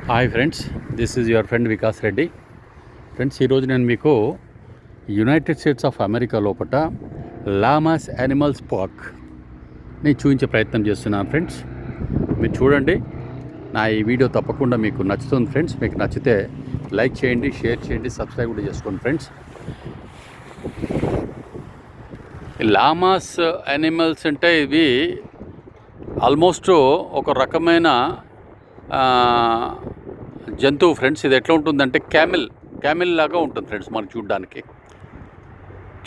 Hi friends, this is your friend Vikas Reddy. Friends, ఈరోజు నేను మీకు యునైటెడ్ స్టేట్స్ ఆఫ్ అమెరికా లోపల లామాస్ యానిమల్స్ పార్క్ని చూపించే ప్రయత్నం చేస్తున్నాను. ఫ్రెండ్స్, మీరు చూడండి. నా ఈ వీడియో తప్పకుండా మీకు నచ్చుతుంది. ఫ్రెండ్స్, మీకు నచ్చితే లైక్ చేయండి, షేర్ చేయండి, సబ్స్క్రైబ్ కూడా చేసుకోండి. ఫ్రెండ్స్, లామాస్ యానిమల్స్ అంటే ఇవి ఆల్మోస్ట్ ఒక రకమైన జంతువు. ఫ్రెండ్స్, ఇది ఎట్లా ఉంటుందంటే క్యామిల్ లాగా ఉంటుంది. ఫ్రెండ్స్, మనకు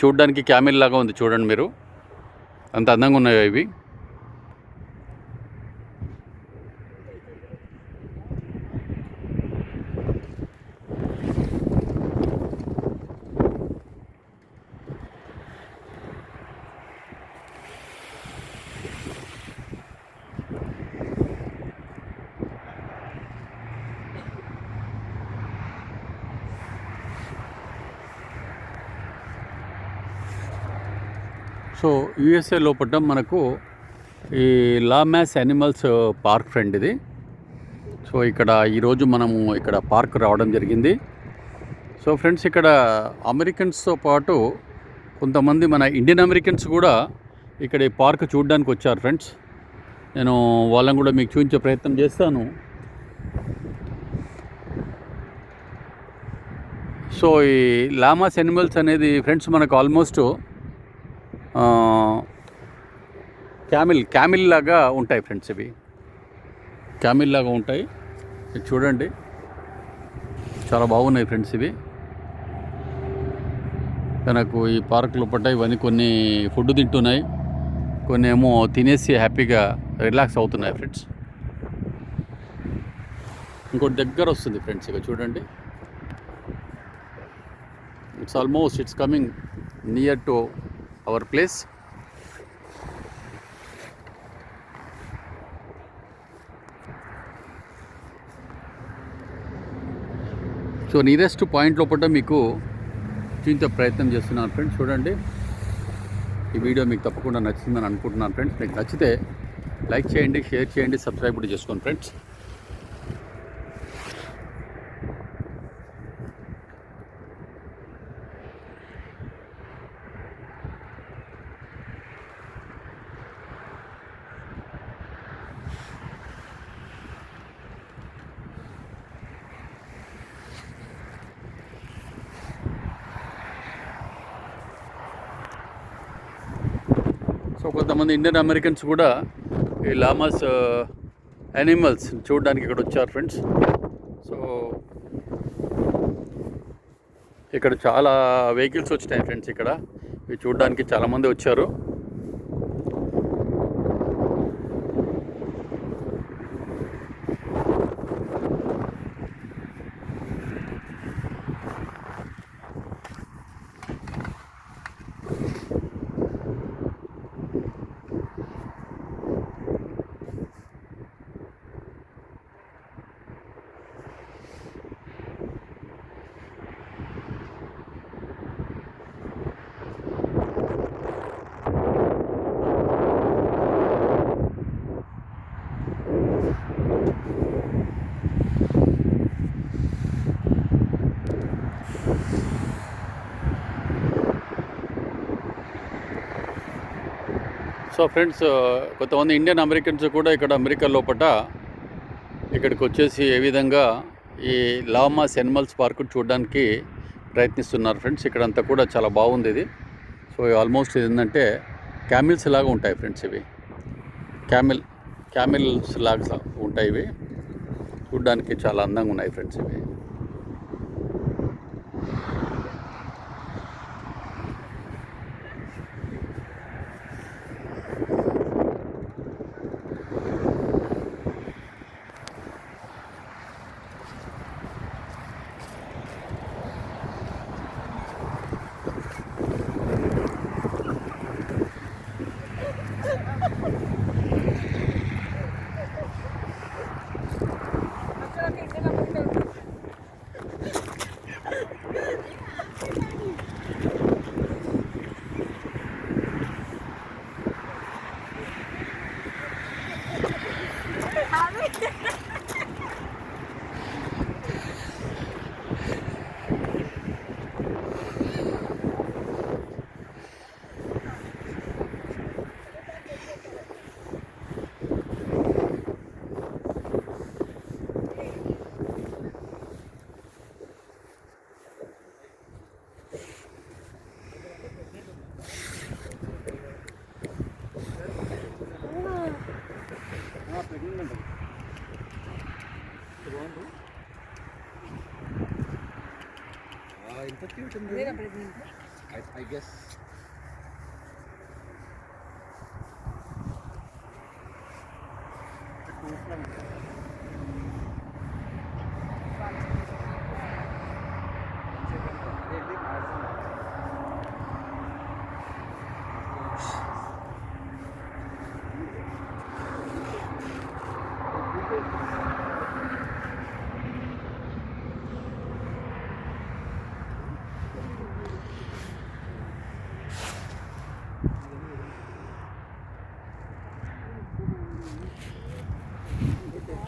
చూడ్డానికి క్యామిల్ లాగా ఉంది. చూడండి మీరు, అంత అందంగా ఉన్నాయో ఇవి. సో యుఎస్ఏ లోపల మనకు ఈ లామాస్ యానిమల్స్ పార్క్ ఫ్రెండ్ ఇది. సో ఇక్కడ ఈరోజు మనము ఇక్కడ పార్క్ రావడం జరిగింది. సో ఫ్రెండ్స్, ఇక్కడ అమెరికన్స్తో పాటు కొంతమంది మన ఇండియన్ అమెరికన్స్ కూడా ఇక్కడ ఈ పార్క్ చూడడానికి వచ్చారు. ఫ్రెండ్స్, నేను వాళ్ళని కూడా మీకు చూపించే ప్రయత్నం చేస్తాను. సో ఈ లామాస్ యానిమల్స్ అనేది ఫ్రెండ్స్ మనకు ఆల్మోస్ట్ క్యామిల్ లాగా ఉంటాయి. ఫ్రెండ్స్, ఇవి క్యామిల్ లాగా ఉంటాయి. ఇది చూడండి, చాలా బాగున్నాయి. ఫ్రెండ్స్, ఇవి మనకు ఈ పార్క్ లోపల ఇవన్నీ కొన్ని ఫుడ్ తింటున్నాయి, కొన్ని ఏమో తినేసి హ్యాపీగా రిలాక్స్ అవుతున్నాయి. ఫ్రెండ్స్, ఇంకోటి దగ్గర వస్తుంది. ఫ్రెండ్స్, ఇక చూడండి, it's coming near to our place. So nearest point లోపల మీకు చూపించే ప్రయత్నం చేస్తున్నాను. ఫ్రెండ్స్, చూడండి, ఈ వీడియో మీకు తప్పకుండా నచ్చిందని అనుకుంటున్నాను. ఫ్రెండ్స్, మీకు నచ్చితే లైక్ చేయండి, షేర్ చేయండి, సబ్స్క్రైబ్ కూడా చేసుకోండి. ఫ్రెండ్స్, సో కొంతమంది ఇండియన్ అమెరికన్స్ కూడా ఈ లామాస్ యానిమల్స్ చూడడానికి ఇక్కడ వచ్చారు. ఫ్రెండ్స్, సో ఇక్కడ చాలా వెహికల్స్ వచ్చినాయి. ఫ్రెండ్స్, ఇక్కడ ఇవి చూడడానికి చాలామంది వచ్చారు. సో ఫ్రెండ్స్, కొంతమంది ఇండియన్ అమెరికన్స్ కూడా ఇక్కడ అమెరికా లోపల ఇక్కడికి వచ్చేసి ఏ విధంగా ఈ లామాస్ యానిమల్స్ పార్క్ చూడడానికి ప్రయత్నిస్తున్నారు. ఫ్రెండ్స్, ఇక్కడంతా కూడా చాలా బాగుంది ఇది. సో ఆల్మోస్ట్ ఏంటంటే క్యామిల్స్ లాగా ఉంటాయి. ఫ్రెండ్స్, ఇవి క్యామిల్స్ లాగా ఉంటాయి. ఇవి చూడడానికి చాలా అందంగా ఉన్నాయి. ఫ్రెండ్స్, ఇవి ఇంత క్యూట్ ఉంది. I guess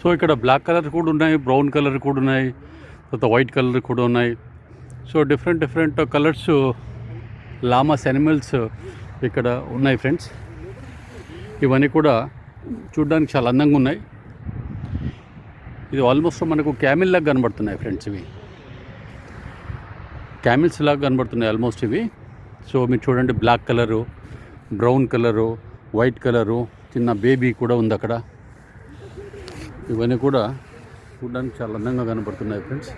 సో ఇక్కడ బ్లాక్ కలర్ కూడా ఉన్నాయి, బ్రౌన్ కలర్ కూడా ఉన్నాయి, తర్వాత వైట్ కలర్ కూడా ఉన్నాయి. So different colours llamas animals ఇక్కడ ఉన్నాయి ఫ్రెండ్స్. ఇవన్నీ కూడా చూడడానికి చాలా అందంగా ఉన్నాయి. ఇది ఆల్మోస్ట్ మనకు క్యామిల్ లాగా కనబడుతున్నాయి ఫ్రెండ్స్. ఇవి క్యామిల్స్ లాగా కనబడుతున్నాయి ఆల్మోస్ట్ ఇవి. సో మీరు చూడండి, black colour, brown colour, white colour, చిన్న బేబీ కూడా ఉంది అక్కడ. ఇవన్నీ కూడా చూడడానికి చాలా అందంగా కనబడుతున్నాయి ఫ్రెండ్స్.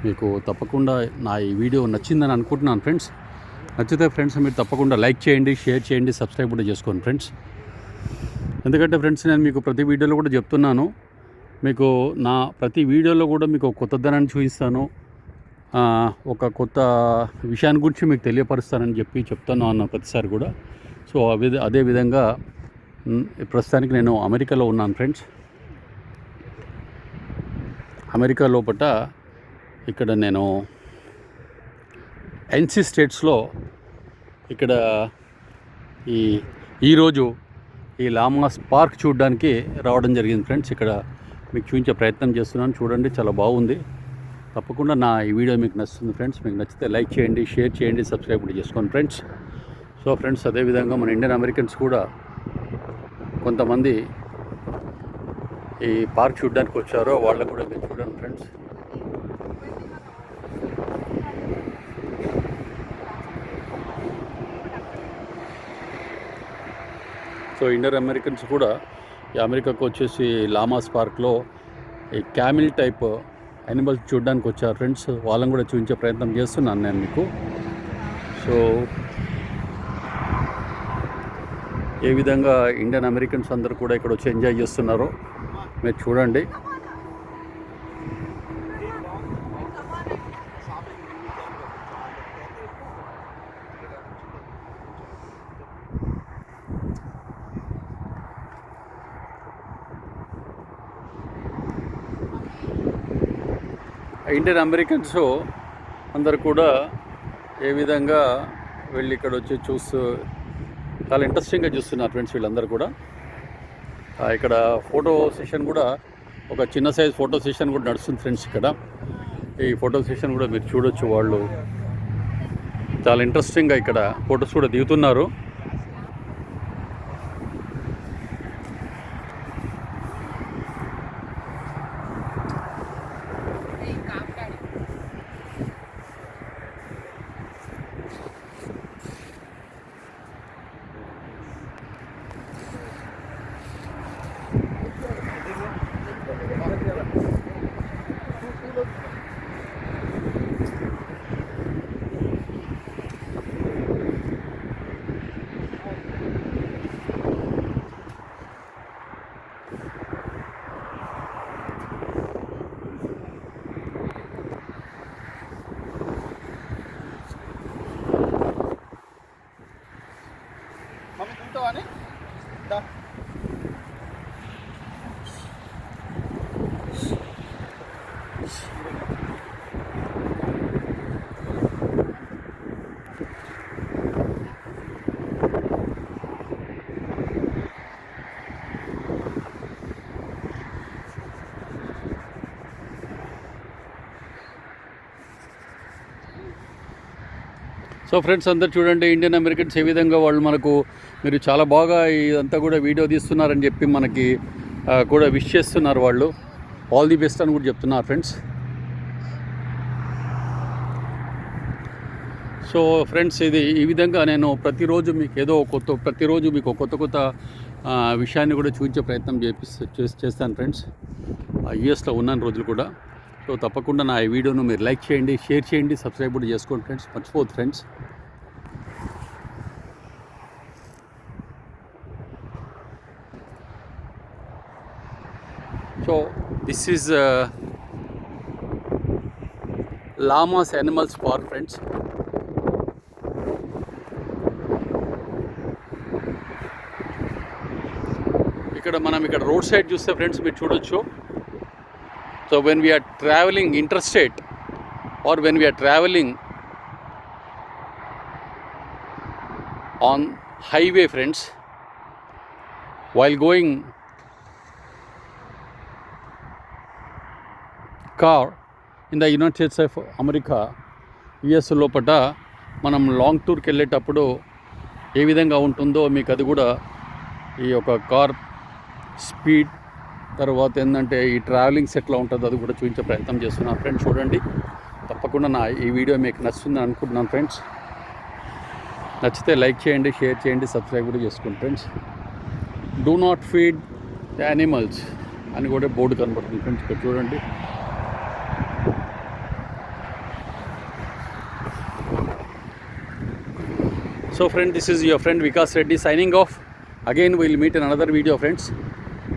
మీకు తప్పకుండా నా ఈ వీడియో నచ్చిందని అనుకుంటున్నాను ఫ్రెండ్స్. నచ్చితే ఫ్రెండ్స్ మీరు తప్పకుండా లైక్ చేయండి, షేర్ చేయండి, సబ్స్క్రైబ్ కూడా చేసుకోండి ఫ్రెండ్స్. ఎందుకంటే ఫ్రెండ్స్ నేను మీకు ప్రతి వీడియోలో కూడా చెప్తున్నాను, మీకు నా ప్రతి వీడియోలో కూడా మీకు ఒక కొత్తదనాన్ని చూపిస్తాను, ఒక కొత్త విషయాన్ని గురించి మీకు తెలియపరుస్తానని చెప్తాను అన్న ప్రతిసారి కూడా. సో అదేవిధంగా ప్రస్తుతానికి నేను అమెరికాలో ఉన్నాను ఫ్రెండ్స్. అమెరికా లోపల ఇక్కడ నేను ఎన్సీ స్టేట్స్లో ఇక్కడ ఈరోజు ఈ లామాస్ పార్క్ చూడడానికి రావడం జరిగింది ఫ్రెండ్స్. ఇక్కడ మీకు చూపించే ప్రయత్నం చేస్తున్నాను. చూడండి, చాలా బాగుంది. తప్పకుండా నా ఈ వీడియో మీకు నచ్చుతుంది ఫ్రెండ్స్. మీకు నచ్చితే లైక్ చేయండి, షేర్ చేయండి, సబ్స్క్రైబ్ కూడా చేసుకోండి ఫ్రెండ్స్. సో ఫ్రెండ్స్, అదేవిధంగా మన ఇండియన్ అమెరికన్స్ కూడా కొంతమంది ఈ పార్క్ చూడడానికి వచ్చారో వాళ్ళకు కూడా మీరు చూడండి ఫ్రెండ్స్. సో ఇండియన్ అమెరికన్స్ కూడా ఈ అమెరికాకు వచ్చేసి లామాస్ పార్క్లో ఈ క్యామిల్ టైప్ యానిమల్స్ చూడడానికి వచ్చారు ఫ్రెండ్స్. వాళ్ళని కూడా చూపించే ప్రయత్నం చేస్తున్నాను నేను మీకు. సో ఏ విధంగా ఇండియన్ అమెరికన్స్ అందరూ కూడా ఇక్కడ వచ్చి ఎంజాయ్ చేస్తున్నారో మీరు చూడండి. ఇండియన్ అమెరికన్స్ అందరు కూడా ఏ విధంగా వెళ్ళి ఇక్కడ వచ్చి చాలా ఇంట్రెస్టింగ్గా చూస్తున్నారు ఫ్రెండ్స్ వీళ్ళందరూ కూడా. ఇక్కడ ఫోటో సెషన్ కూడా, ఒక చిన్న సైజ్ ఫోటో సెషన్ కూడా నడుస్తుంది ఫ్రెండ్స్. ఇక్కడ ఈ ఫోటో సెషన్ కూడా మీరు చూడొచ్చు. వాళ్ళు చాలా ఇంట్రెస్టింగ్గా ఇక్కడ ఫొటోస్ కూడా దిగుతున్నారు. అని సో ఫ్రెండ్స్ అందరు చూడండి, ఇండియన్ అమెరికన్స్ ఏ విధంగా వాళ్ళు మనకు మీరు చాలా బాగా ఇదంతా కూడా వీడియో తీస్తున్నారని చెప్పి మనకి కూడా విష్ చేస్తున్నారు. వాళ్ళు ఆల్ ది బెస్ట్ అని కూడా చెప్తున్నారు ఫ్రెండ్స్. సో ఫ్రెండ్స్, ఈ విధంగా నేను ప్రతిరోజు మీకు కొత్త విషయాన్ని కూడా చూపించే ప్రయత్నం చేస్తాను ఫ్రెండ్స్. యూఎస్లో ఉన్న రోజులు కూడా. సో తప్పకుండా నా ఈ వీడియోను మీరు లైక్ చేయండి, షేర్ చేయండి, సబ్స్క్రైబ్ కూడా చేసుకోండి ఫ్రెండ్స్, మర్చిపోవద్దు friends. So this is llamas animals park friends. ఇక్కడ మనం ఇక్కడ రోడ్ సైడ్ చూస్తే ఫ్రెండ్స్ మీరు చూడొచ్చు. So when we are travelling interstate or when we are travelling on highway friends, while going car in the United States of America, US లోపట మనం long టూర్కి వెళ్ళేటప్పుడు ఏ విధంగా ఉంటుందో మీకు అది కూడా ఈ యొక్క కార్ స్పీడ్ తర్వాత ఏంటంటే ఈ ట్రావెలింగ్స్ ఎట్లా ఉంటుందో అది కూడా చూపించే ప్రయత్నం చేస్తున్నాను ఫ్రెండ్స్. చూడండి, తప్పకుండా నా ఈ వీడియో మీకు నచ్చుతుందని అనుకుంటున్నాను ఫ్రెండ్స్. నచ్చితే లైక్ చేయండి, షేర్ చేయండి, సబ్స్క్రైబ్ కూడా చేసుకోండి friends. Do not feed the animals అని కూడా బోర్డు కనబడుతుంది ఫ్రెండ్స్. ఇక్కడ చూడండి. So friend, this is your friend Vikas Reddy signing off. Again we will meet in another video friends.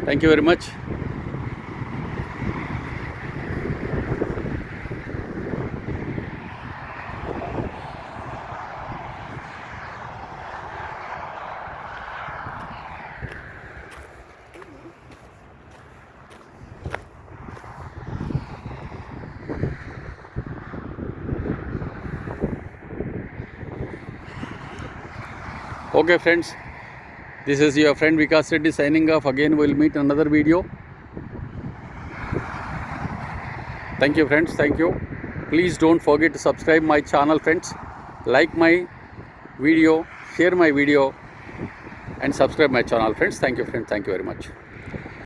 Thank you very much. Okay friends, this is your friend Vikas Reddy signing off. Again we will meet in another video. Thank you friends, thank you. Please don't forget to subscribe my channel friends. Like my video, share my video and subscribe my channel friends. Thank you friends, thank you very much.